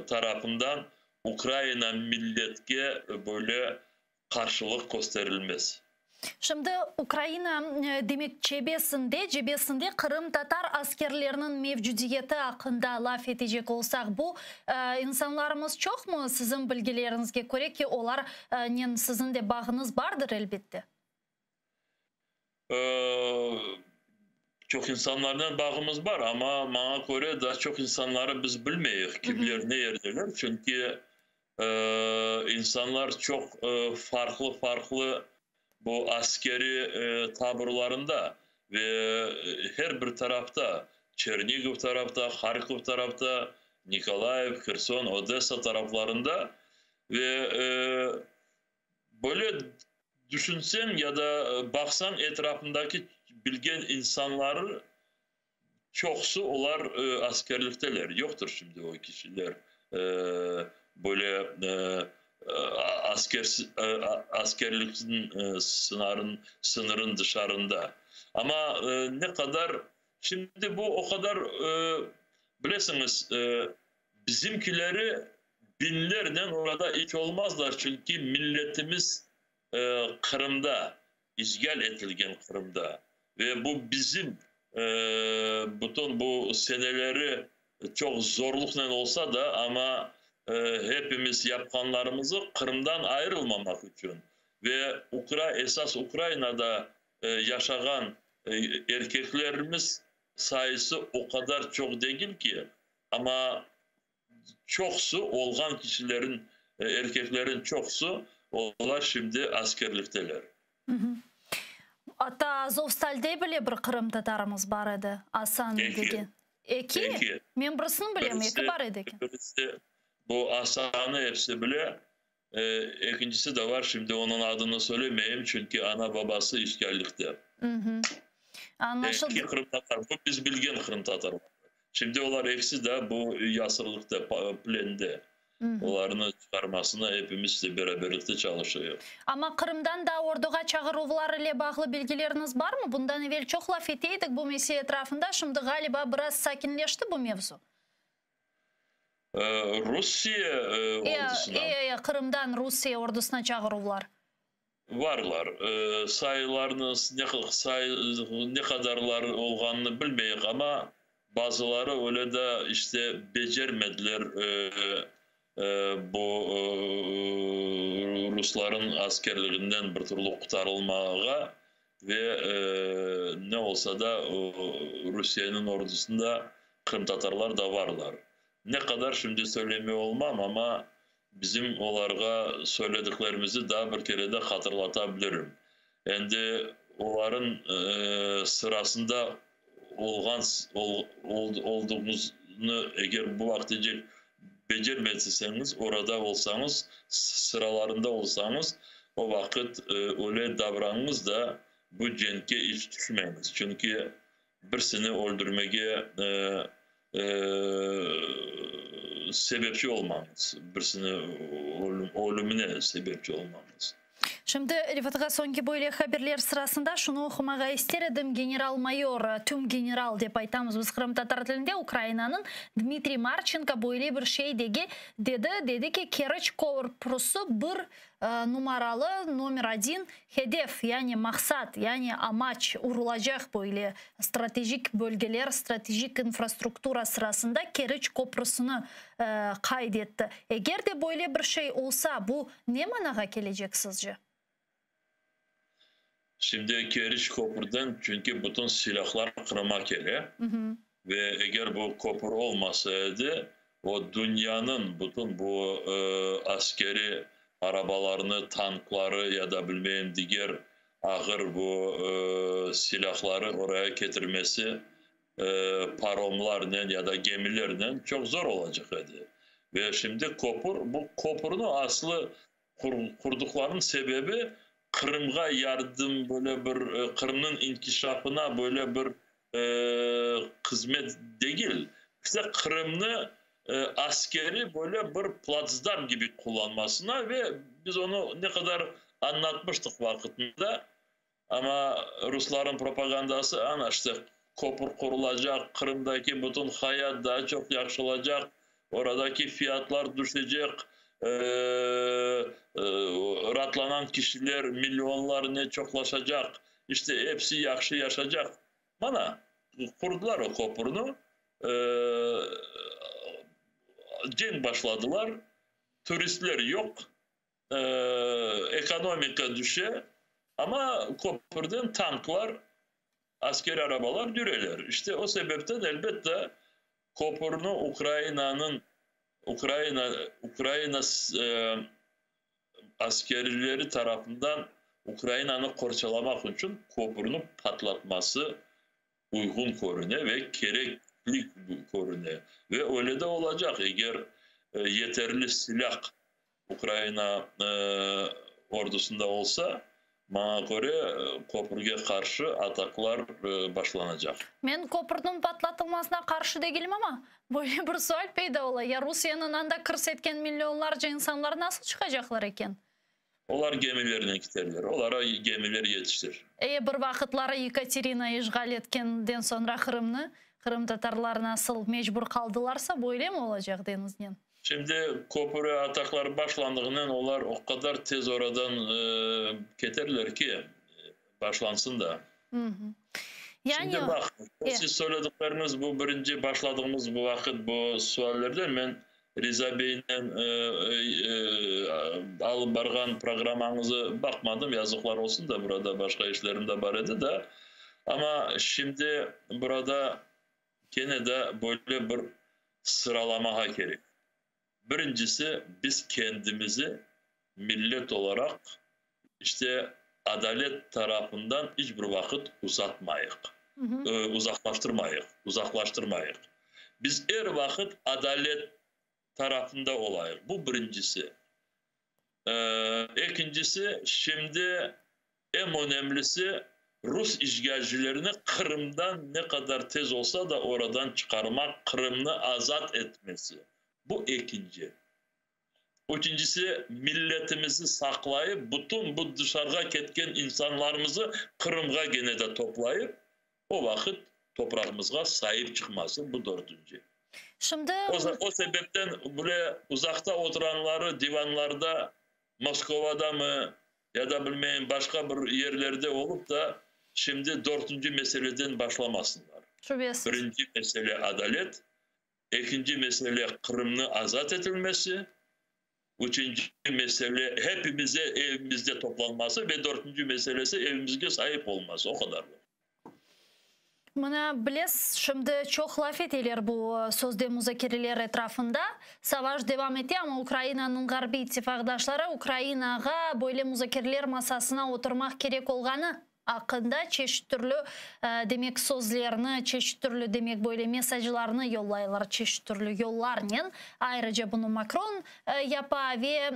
Speaker 3: tarafından Ukrayna milletine böyle karşılık gösterilmez.
Speaker 1: Şimdi Ukrayna demek cebesinde Kırım Tatar askerlerinin mevcudiyeti hakkında laf edecek olsak, bu insanlarımız çok mu sizin bilgilerinizge göre ki onlar sizin de bağınız vardır elbette?
Speaker 3: Çok insanlardan bağımız var ama bana göre daha çok insanları biz bilmeyiz. Kimler ne yerdeler. Çünkü insanlar çok farklı bu askeri taburlarında ve her bir tarafta, Çernigov tarafta, Harkov tarafta, Nikolaev, Kherson, Odessa taraflarında ve böyle düşünsen ya da baksan etrafındaki bilgen insanlar çoksu olar askerlikteler. Yoktur şimdi o kişiler böyle askerliksin sınırın dışarında. Ama ne kadar şimdi bu o kadar bilesiniz bizimkileri binlerden orada hiç olmazlar. Çünkü milletimiz Kırım'da, işgal edilgen Kırım'da ve bu bizim bütün bu seneleri çok zorlukla olsa da ama hepimiz yapkanlarımızı Kırım'dan ayrılmamak için ve esas Ukrayna'da yaşayan erkeklerimiz sayısı o kadar çok değil ki ama çoksu olgan kişilerin erkeklerin çoksu onlar şimdi askerlikteler.
Speaker 1: Hatta Azovstal'de bile bir Kırım Tatarımız var idi. Asan dedi. Eki? Men birisini bilem, eki var idi.
Speaker 3: Bu Asan'ı hepsi bile. İkincisi de var. Şimdi onun adını söylemeyeyim çünkü ana babası işgallikte.
Speaker 1: Anlaşıldı.
Speaker 3: Eki Kırım Tatar. Bu biz bilgen Kırım Tatar. Şimdi onlar eksi de bu yasırlıkta, plende. Onlarını çıkarmasına hepimiz de beraberlikte çalışıyor.
Speaker 1: Ama Kırım'dan da orduğa çağırıvlar ile bağlı bilgileriniz var mı? Bundan evvel çok laf eteydik bu mesele etrafında. Şimdi galiba biraz sakinleşti bu mevzu.
Speaker 3: Rusya ordusuna.
Speaker 1: Kırım'dan Rusya ordusuna çağırıvlar.
Speaker 3: Varlar. Sayılarınız ne kadarlar olganını bilmeyik ama bazıları öyle de işte becermediler bu Rusların askerlerinden bir türlü kurtarılmaya ve ne olsa da Rusya'nın ordusunda Kırım Tatarlar da varlar. Ne kadar şimdi söylemeye olmam ama bizim onlara söylediklerimizi daha bir kere de hatırlatabilirim. Şimdi onların sırasında olduğumuzu eğer bu vaktice becermezseniz, orada olsanız, sıralarında olsanız o vakit öyle davranınız da bu cenke hiç düşmeyiniz. Çünkü birisini öldürmeye sebepçi olmanız, birisini ölümüne sebepçi olmanız.
Speaker 1: Şimdi Rifat'a sonki böyle haberler sırasında şunu okumağa isterim. General-mayor, tüm general dep aytamiz biz Kırım Tatar tilinde Ukrayna'nın Dmitri Marchenko böyle bir şey dedi ki Kerch korpusu bir numaralı номер 1 hedef yani maksat yani amaç urulacak böyle stratejik bölgeler, stratejik infrastruktura sırasında Kerch Köprüsü'nü kaydetti. Eğer de böyle bir şey olsa bu ne managa gelecek sizce?
Speaker 3: Şimdi Kerch Köprü'den çünkü bütün silahlar Kırım'a geliyor. Ve eğer bu köprü olmasaydı o dünyanın bütün bu askeri arabalarını, tankları ya da bilmem diğer ağır bu silahları oraya getirmesi paromlarla ya da gemilerle çok zor olacaktı. Ve şimdi bu köprünün aslı kurduklarının sebebi Kırım'a yardım, böyle bir Kırım'ın inkişafına böyle bir hizmet değil. İşte Kırım'ı askeri böyle bir platsdarm gibi kullanmasına ve biz onu ne kadar anlatmıştık vakitinde. Ama Rusların propagandası ana işte köprü kurulacak, Kırım'daki bütün hayat daha çok yaxşılacak, oradaki fiyatlar düşecek, ratlanan kişiler milyonlarına çoklaşacak, işte hepsi yaxşı yaşayacak. Bana kurdular o köprünü, cenk başladılar, turistler yok, ekonomika düşe ama köprüden tanklar, askeri arabalar düreler. İşte o sebepten elbette köprünü Ukrayna askerleri tarafından Ukrayna'nı korçalamak için köprünü patlatması uygun görünüyor ve gerekli görünüyor. Ve öyle de olacak. Eğer yeterli silah Ukrayna ordusunda olsa bana göre köprüye karşı ataklar başlanacak.
Speaker 1: Ben köprünün patlatılmasına karşı değilim ama böyle bir sual peyda ola. Ya Rusya'nın anda kırs etken milyonlarca insanlar nasıl çıkacaklar eken?
Speaker 3: Onlar gemilerine giderler. Onlara gemileri yetiştir.
Speaker 1: Bir vakitları Yekaterina işgal etkenden sonra Kırım Tatarlar nasıl mecbur kaldılarsa böyle mi olacak denizden?
Speaker 3: Şimdi köprü atakları başlandığından onlar o kadar tez oradan keterler ki başlansın da. Yani şimdi bak, siz söyledikleriniz bu birinci başladığımız bu vakit bu suallerden ben Riza Bey'le alıp bargan programınızı bakmadım, yazıklar olsun da burada başka işlerim de var idi de. Ama şimdi burada gene de böyle bir sıralama gerek. Birincisi biz kendimizi millet olarak işte adalet tarafından hiçbir vakit uzaklaştırmayık. Biz her vakit adalet tarafında olayız. Bu birincisi. İkincisi şimdi en önemlisi Rus işgalcilerini Kırım'dan ne kadar tez olsa da oradan çıkarmak, Kırım'ı azat etmesi. Bu ikinci. Üçüncüsü milletimizi saklayıp bütün bu dışarıya ketken insanlarımızı Kırım'a gene de toplayıp o vakit toprağımıza sahip çıkması. Bu dördüncü.
Speaker 1: Şimdi
Speaker 3: o sebepten buraya uzakta oturanları divanlarda Moskova'da mı ya da bilmeyin başka bir yerlerde olup da şimdi dördüncü meseleden başlamasınlar.
Speaker 1: Şüphesiz.
Speaker 3: Birinci mesele adalet. İkinci mesele Kırım'ın azat edilmesi. Üçüncü mesele hepimize evimizde toplanması ve dördüncü meselesi evimizde sahip olması. O kadar.
Speaker 1: Mına bilesiz, şimdi çok laf edilir bu sözde müzakereler etrafında. Savaş devam etti ama Ukrayna'nın Garbi ittifakdaşları Ukrayna'ga böyle müzakereler masasına oturmak gerek olganı hakkında çeşit türlü demek sözlerini, çeşit türlü demek böyle mesajlarını yollayırlar, çeşit türlü yollarla. Ayrıca bunu Macron yapa ve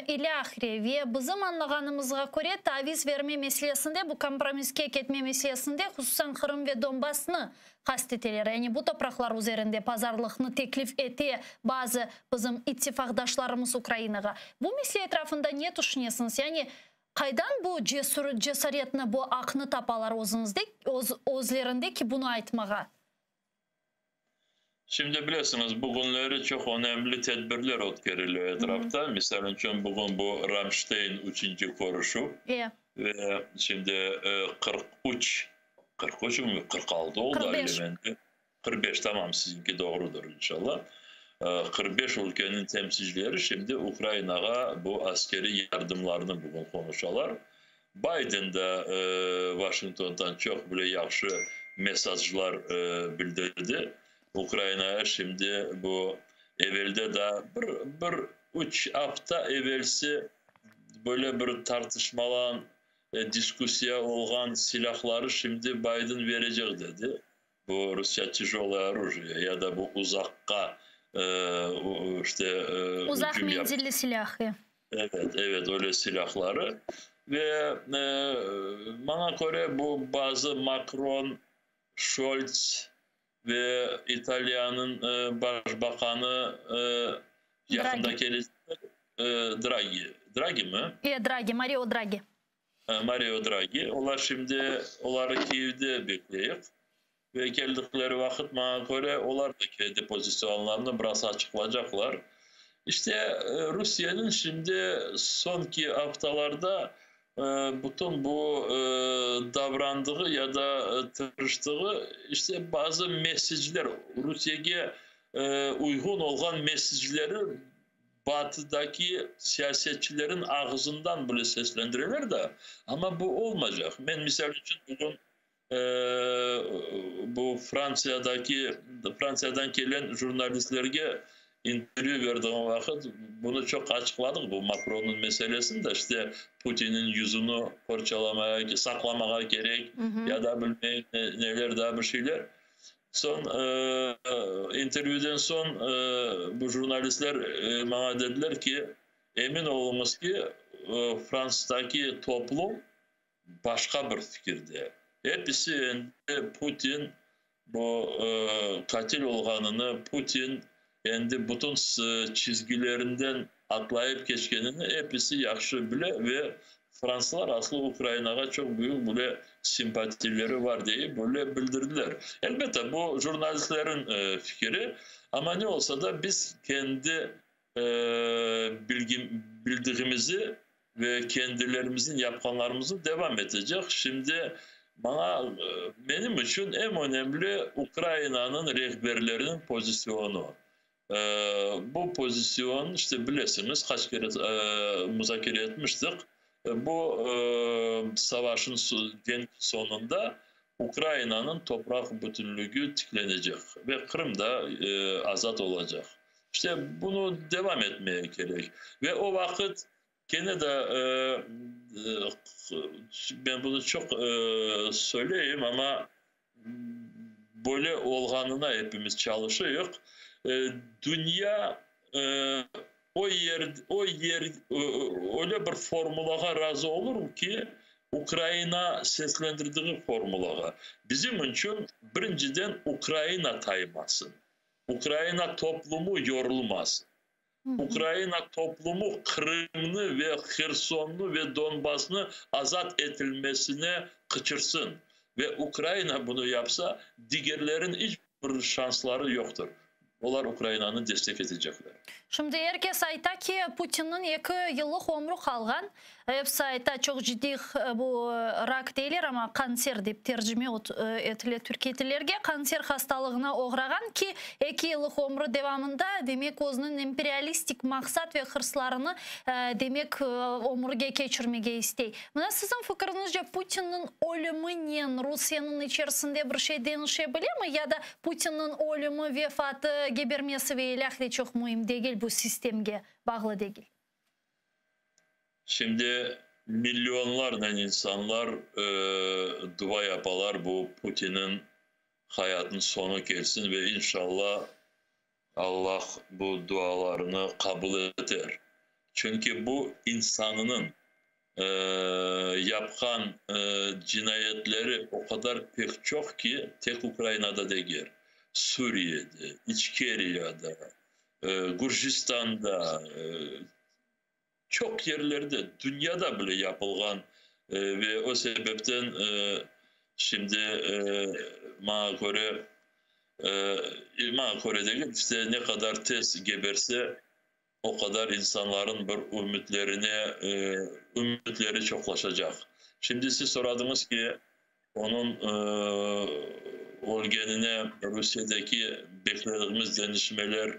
Speaker 1: ilahire ve bizim anlaganımızga göre taviz verme meselesinde, bu kompromiske ketme meselesinde hususan Kırım ve Donbas'ını kasteteler. Yani bu topraklar üzerinde pazarlıkını teklif etti bazı bizim ittifakdaşlarımız Ukrayna'ga. Bu mesele etrafında ne düşünüyorsunuz? Yani kaydan bu cesaretini, bu akını tapalar özlerinde ki bunu aytmağa?
Speaker 3: Şimdi biliyorsunuz bugünleri çok önemli tedbirler ötkəriliyor etrafta. Misal için bugün bu Ramstein 3. koruşu ve şimdi 43 mi 46 oldu 45 tamam, sizinki doğrudur inşallah. 45 ülkenin temsilcileri şimdi Ukrayna'ya bu askeri yardımlarını bugün konuşalar. Biden da Washington'dan çok böyle yaxşı mesajlar bildirdi. Ukrayna'ya şimdi bu evvelde de bir 3 hafta evvelsi böyle bir tartışmalan, diskusiya olgan silahları şimdi Biden verecek dedi. Bu Rusya tijolaya orужие ya da bu uzakka işte
Speaker 1: uzak menzilli silahı.
Speaker 3: Evet öyle silahları ve bana göre bu bazı Macron, Scholz ve İtalya'nın başbakanı yakında gelecek Draghi mi?
Speaker 1: Draghi, Mario Draghi.
Speaker 3: Mario Draghi. Onlar şimdi onları Kiev'de bekliyor. Ve geldikleri vakit bana göre onlar da kendi pozisyonlarını biraz açıklayacaklar. İşte Rusya'nın şimdi sonki haftalarda bütün bu davrandığı ya da tırıştığı işte bazı mesajlar, Rusya'ya uygun olan mesajları batıdaki siyasetçilerin ağzından böyle seslendirirler de ama bu olmayacak. Ben misal için bugün bu Fransa'dan gelen jurnalistlerge interview verdiğim vakit bunu çok açıkladık, bu Macron'un meselesini de işte Putin'in yüzünü parçalamaya, saklamaya gerek ya da bilmeyin neler daha bir şeyler. Son interview'den son bu jurnalistler bana dediler ki emin olunuz ki Fransa'daki toplum başka bir fikirde. Hepsi Putin bu katil olganını, Putin kendi bütün çizgilerinden atlayıp geçkenini hepsi yaxşı bile ve Fransızlar aslında Ukrayna'ya çok büyük böyle simpatileri var diye böyle bildirdiler. Elbette bu jurnalistlerin fikri ama ne olsa da biz kendi bildiğimizi ve kendilerimizin yapkanlarımızı devam edecek. Şimdi benim için en önemli Ukrayna'nın rehberlerinin pozisyonu. Bu pozisyon işte bilirsiniz kaç kere müzakere etmiştik. Bu savaşın sonunda Ukrayna'nın toprak bütünlüğü tıklanacak ve Kırım da azat olacak. İşte bunu devam etmeye gerek. Ve o vakit gene de ben bunu çok söyleyeyim ama böyle olganına hepimiz çalışıyoruz. Dünya o yer öyle bir formulaga razı olur ki Ukrayna seslendirdiği formulaga. Bizim için birinciden Ukrayna taymasın. Ukrayna toplumu yorulmasın. Ukrayna toplumu Kırım'ını ve Kherson'u ve Donbas'ını azat edilmesine kıçırsın. Ve Ukrayna bunu yapsa diğerlerin hiçbir şansları yoktur. Onlar Ukrayna'nı destek edecekler.
Speaker 1: Şimdi herkes ayta ki Putin'in 2 yıllık ömrü kalgan. веб-сайтта çok ciddi bu rak değiller ama kanser deyip tercüme etile Türkiye tillerge kanser hastalığına uğragan ki 2 yıllık ömrü devamında demek özünün emperyalistik maksat ve hırslarını demek ömürge geçirmege istey. Buna sizin fikrinizce Putin'in ölümünden Rusya'nın içerisinde bir şey denişebilir mi? Ya da Putin'in ölümü, vefatı, gebermesi ve ilahli çok mühim değil bu sistemge bağlı değil.
Speaker 3: Şimdi milyonlarla insanlar dua yaparlar bu Putin'in hayatın sonu gelsin ve inşallah Allah bu dualarını kabul eder. Çünkü bu insanının yapkan cinayetleri o kadar pek çok ki tek Ukrayna'da değil. Suriye'de, İçkerya'da, Gürcistan'da, çok yerlerde, dünyada bile yapılgan ve o sebepten şimdi bana göre değil, işte ne kadar tez geberse o kadar insanların bir ümitleri çoklaşacak. Şimdi siz soradınız ki onun organine Rusya'daki beklediğimiz denişmeler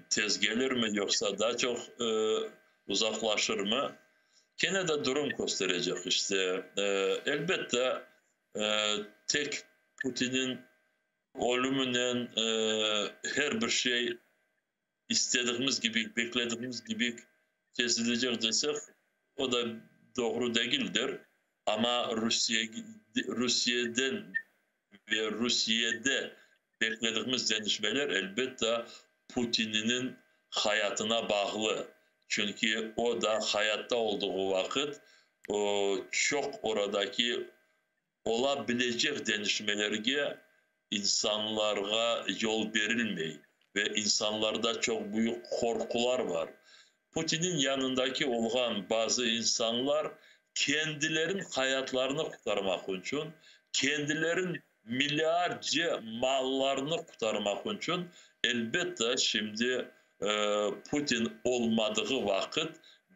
Speaker 3: tez gelir mi yoksa daha çok uzaklaşır mı? Gene de durum gösterecek işte. Elbette tek Putin'in ölümünden her bir şey istediğimiz gibi, beklediğimiz gibi kesilecek desek o da doğru değildir. Ama Rusya'da beklediğimiz gelişmeler elbette Putin'in hayatına bağlı. Çünkü o da hayatta olduğu vakit çok oradaki olabilecek denişmelerge insanlara yol verilmeyi ve insanlarda çok büyük korkular var. Putin'in yanındaki olan bazı insanlar kendilerin hayatlarını kurtarmak için, kendilerin milyarca mallarını kurtarmak için elbette şimdi Putin olmadığı vakit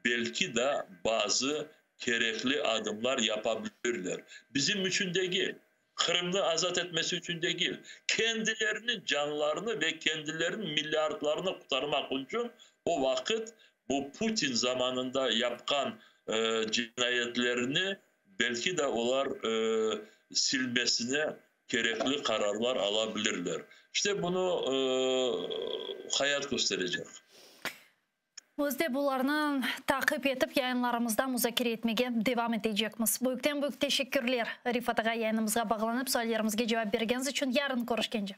Speaker 3: belki de bazı gerekli adımlar yapabilirler. Bizim için değil, Kırım'ı azat etmesi için değil, kendilerinin canlarını ve kendilerinin milyarlarını kurtarmak için o vakit bu Putin zamanında yapkan cinayetlerini belki de onlar silmesine gerekli kararlar alabilirler. İşte bunu hayat gösterecek.
Speaker 1: Biz de bularını takip etip yayınlarımızda müzakere etmeye devam edeceğiz. Büyükten büyük teşekkürler Rifat Ağa yayınımıza bağlanıp sorularımızga cevap bergeniz için. Yarın görüşkence.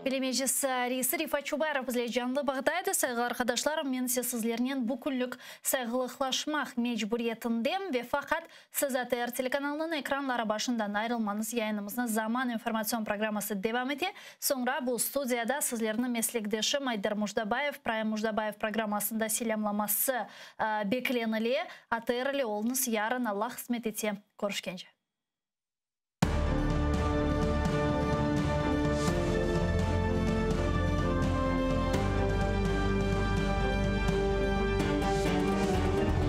Speaker 1: Bilemecisi reisi Rifat Çubarov bizle canlı bağdaydı. Saygılı arkadaşlarım, men sizlerden bu günlük saygılıklaşmak mecburiyetindeyim ve fakat siz ATR telekanalının ekranları başından ayrılmanız yayınımızın Zaman informasyon programması devam ediyor. Sonra bu studiyada sizlerin meslektaşım Aydar Mujdabayev, Prime Mujdabayev programmasında selamlaması beklenili. ATR'li olunuz yarın Allah hizmet etse. Görüşkence.